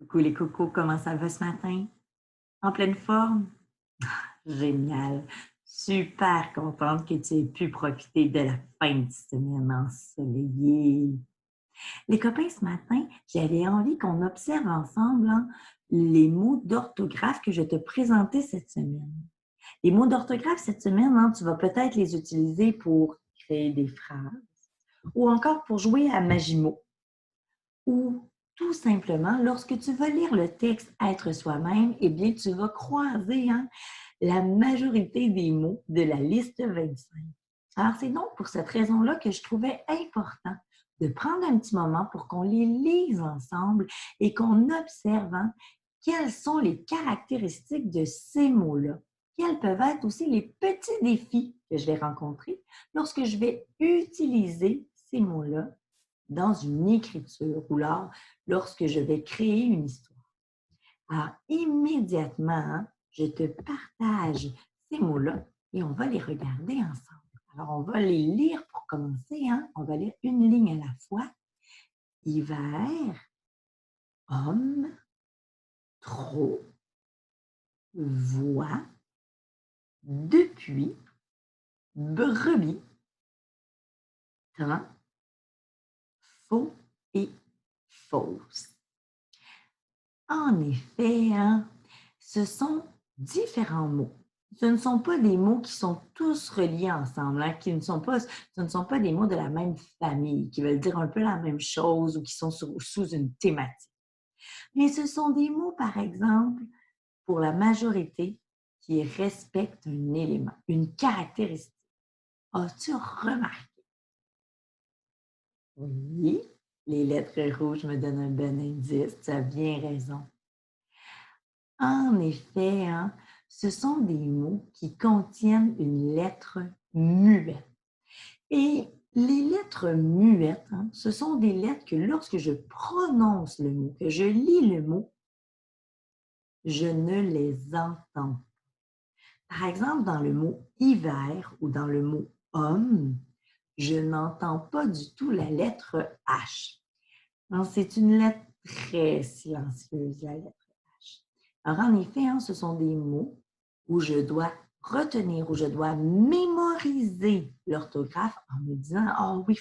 Coucou les cocos, comment ça va ce matin? En pleine forme? Génial! Super contente que tu aies pu profiter de la fin de semaine ensoleillée. Les copains, ce matin, j'avais envie qu'on observe ensemble les mots d'orthographe que je te présentais cette semaine. Les mots d'orthographe cette semaine, tu vas peut-être les utiliser pour créer des phrases ou encore pour jouer à Magimo. Ou tout simplement, lorsque tu vas lire le texte Être soi-même, eh bien, tu vas croiser la majorité des mots de la liste 25. Alors, c'est donc pour cette raison-là que je trouvais important de prendre un petit moment pour qu'on les lise ensemble et qu'on observe quelles sont les caractéristiques de ces mots-là. Quels peuvent être aussi les petits défis que je vais rencontrer lorsque je vais utiliser ces mots-là dans une écriture ou lorsque je vais créer une histoire. Alors, immédiatement, je te partage ces mots-là et on va les regarder ensemble. Alors, on va les lire pour commencer. On va lire une ligne à la fois. Hiver, homme, trop, voix, depuis, brebis, temps, faux et fausse. En effet, ce sont différents mots. Ce ne sont pas des mots qui sont tous reliés ensemble, ce ne sont pas des mots de la même famille, qui veulent dire un peu la même chose ou qui sont sous une thématique. Mais ce sont des mots, par exemple, pour la majorité, qui respectent un élément, une caractéristique. As-tu remarqué? Oui, les lettres rouges me donnent un bon indice, tu as bien raison. En effet, ce sont des mots qui contiennent une lettre muette. Et les lettres muettes, ce sont des lettres que lorsque je prononce le mot, que je lis le mot, je ne les entends pas. Par exemple, dans le mot hiver ou dans le mot homme, je n'entends pas du tout la lettre H. C'est une lettre très silencieuse, la lettre H. Alors, en effet, ce sont des mots où je dois retenir, où je dois mémoriser l'orthographe en me disant « Ah oui,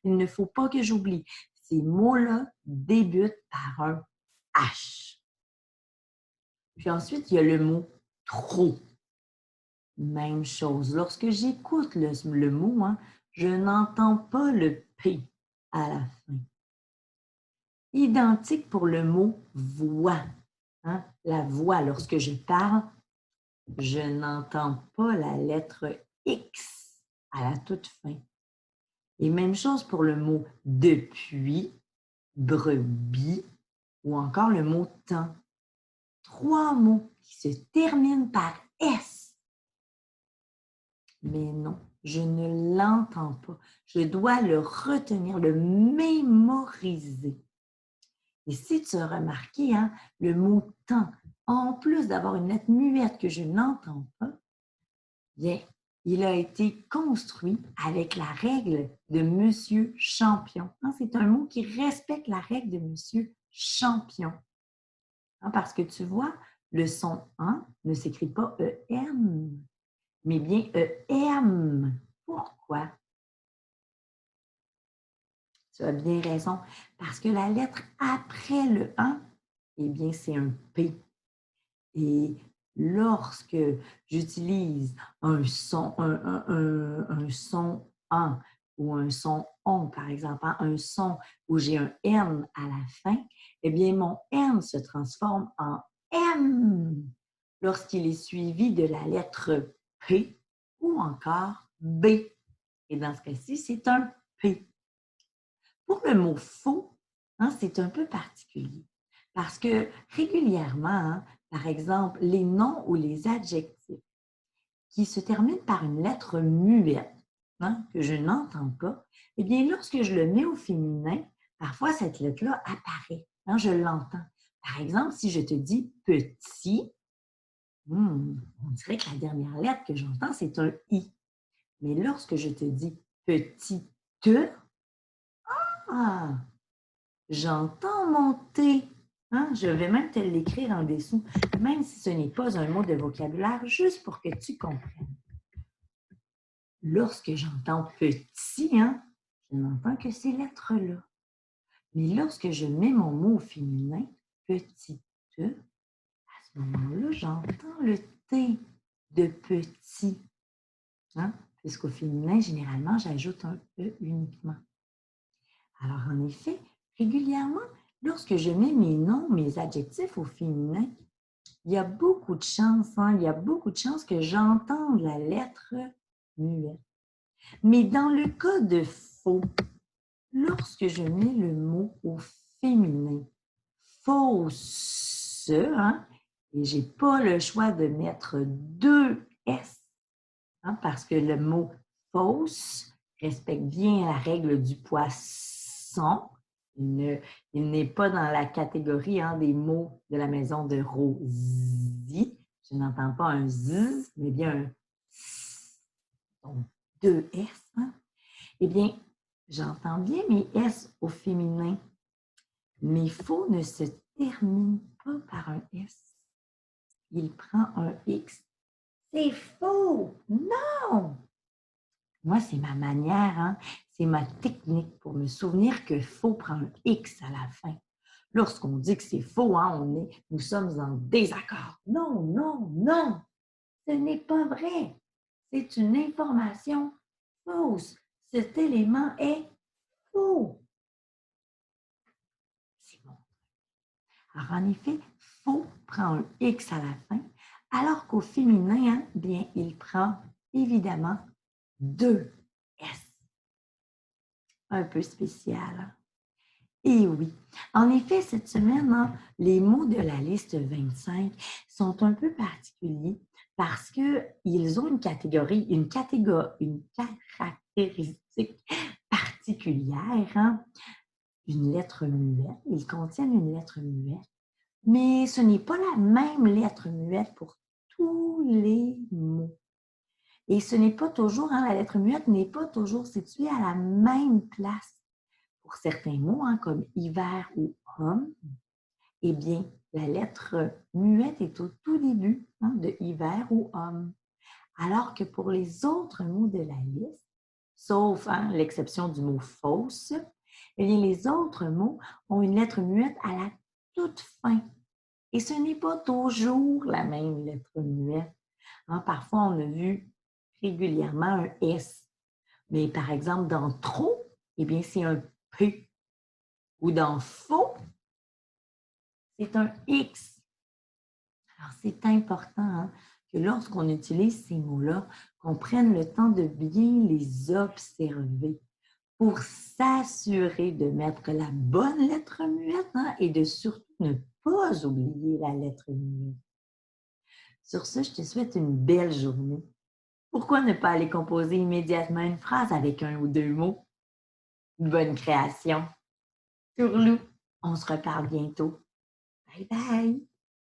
il ne faut pas que j'oublie. » Ces mots-là débutent par un H. Puis ensuite, il y a le mot « trop ». Même chose. Lorsque j'écoute le mot, je n'entends pas le P à la fin. Identique pour le mot voix. La voix, lorsque je parle, je n'entends pas la lettre X à la toute fin. Et même chose pour le mot depuis, brebis ou encore le mot temps. 3 mots qui se terminent par S. Mais non, je ne l'entends pas. Je dois le retenir, le mémoriser. Et si tu as remarqué, le mot temps, en plus d'avoir une lettre muette que je n'entends pas, bien, il a été construit avec la règle de Monsieur Champion. C'est un mot qui respecte la règle de Monsieur Champion. Parce que tu vois, le son « en » ne s'écrit pas E-M, mais bien E-M. Pourquoi? Tu as bien raison, parce que la lettre après le « en », eh bien, c'est un P. Et lorsque j'utilise un son en ou un son on, par exemple, un son où j'ai un N à la fin, eh bien, mon N se transforme en M lorsqu'il est suivi de la lettre P ou encore B. Et dans ce cas-ci, c'est un P. Pour le mot faux, c'est un peu particulier parce que régulièrement, par exemple, les noms ou les adjectifs qui se terminent par une lettre muette, que je n'entends pas, eh bien, lorsque je le mets au féminin, parfois cette lettre-là apparaît, je l'entends. Par exemple, si je te dis petit, on dirait que la dernière lettre que j'entends, c'est un I. Mais lorsque je te dis petite, j'entends mon T. Hein? Je vais même te l'écrire en dessous, même si ce n'est pas un mot de vocabulaire, juste pour que tu comprennes. Lorsque j'entends petit, hein, je n'entends que ces lettres-là. Mais lorsque je mets mon mot au féminin, petite, à ce moment-là, j'entends le T de petit. Hein? Puisqu'au féminin, généralement, j'ajoute un E uniquement. Alors, en effet, régulièrement, lorsque je mets mes noms, mes adjectifs au féminin, il y a beaucoup de chances, hein, il y a beaucoup de chances que j'entende la lettre muette. Mais dans le cas de faux, lorsque je mets le mot au féminin, fausse, hein, et je n'ai pas le choix de mettre deux S, hein, parce que le mot fausse respecte bien la règle du poisson. Il n'est pas dans la catégorie hein, des mots de la maison de Rosie. Je n'entends pas un Z, mais bien un S. Donc, deux S. Hein? Eh bien, j'entends bien mes S au féminin, mais faux ne se termine pas par un S. Il prend un X. C'est faux! Non! Moi, c'est ma manière, hein? C'est ma technique pour me souvenir que faux prend un X à la fin. Lorsqu'on dit que c'est faux, hein, nous sommes en désaccord. Non, non, non! Ce n'est pas vrai. C'est une information fausse. Cet élément est faux. C'est bon. Alors, en effet, faux prend un X à la fin, alors qu'au féminin, hein, bien, il prend évidemment deux S. Un peu spécial. Hein? Et oui, en effet, cette semaine, hein, les mots de la liste 25 sont un peu particuliers parce qu'ils ont une caractéristique particulière, hein? Une lettre muette. Ils contiennent une lettre muette, mais ce n'est pas la même lettre muette pour tous les mots. Et ce n'est pas toujours, hein, la lettre muette n'est pas toujours située à la même place. Pour certains mots, hein, comme hiver ou homme, eh bien, la lettre muette est au tout début hein, de hiver ou homme. Alors que pour les autres mots de la liste, sauf hein, l'exception du mot fausse, eh bien, les autres mots ont une lettre muette à la toute fin. Et ce n'est pas toujours la même lettre muette. Hein, parfois, on a vu régulièrement un S. Mais par exemple, dans trop, eh bien, c'est un P. Ou dans faux, c'est un X. Alors, c'est important hein, que lorsqu'on utilise ces mots-là, qu'on prenne le temps de bien les observer pour s'assurer de mettre la bonne lettre muette hein, et de surtout ne pas oublier la lettre muette. Sur ce, je te souhaite une belle journée. Pourquoi ne pas aller composer immédiatement une phrase avec un ou deux mots? Bonne création! Tourlou, on se reparle bientôt. Bye bye!